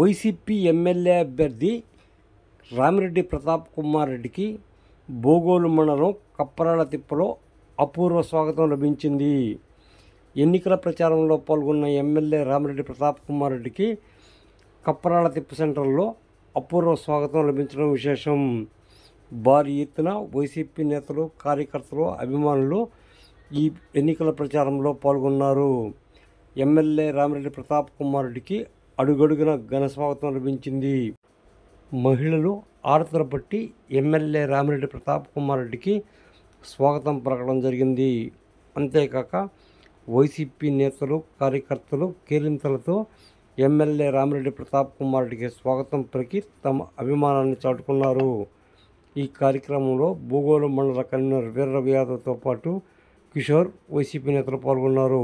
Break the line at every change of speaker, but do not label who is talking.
YCP MLA అభ్యర్థి రామిరెడ్డి ప్రతాప్ కుమార్ రెడ్డికి బోగోలు మండలం కప్పరాలతిప్పలో అపూర్వ స్వాగతం లభించింది. ఎన్నికల ప్రచారంలో పాల్గొన్న ఎమ్మెల్యే రామిరెడ్డి ప్రతాప్ కుమార్ రెడ్డికి కప్పరాలతిప్ప సెంటర్లో అపూర్వ స్వాగతం లభించడం విశేషం. భారీ ఎత్తున వైసీపీ నేతలు, కార్యకర్తలు, అభిమానులు ఈ ఎన్నికల ప్రచారంలో పాల్గొన్నారు. ఎమ్మెల్యే రామిరెడ్డి ప్రతాప్ కుమార్ రెడ్డికి అడుగడుగున ఘన స్వాగతం లభించింది. మహిళలు ఆరతుల పట్టి ఎమ్మెల్యే రామిరెడ్డి ప్రతాప్ కుమార్ రెడ్డికి స్వాగతం పలకడం జరిగింది. అంతేకాక వైసీపీ నేతలు, కార్యకర్తలు కేరింతలతో ఎమ్మెల్యే రామిరెడ్డి ప్రతాప్ కుమార్ రెడ్డికి స్వాగతం పలికి తమ అభిమానాన్ని చాటుకున్నారు. ఈ కార్యక్రమంలో బోగోలు మండల కన్వీనర్ వీర్రవి యాదవ్తో పాటు కిషోర్, వైసీపీ నేతలు పాల్గొన్నారు.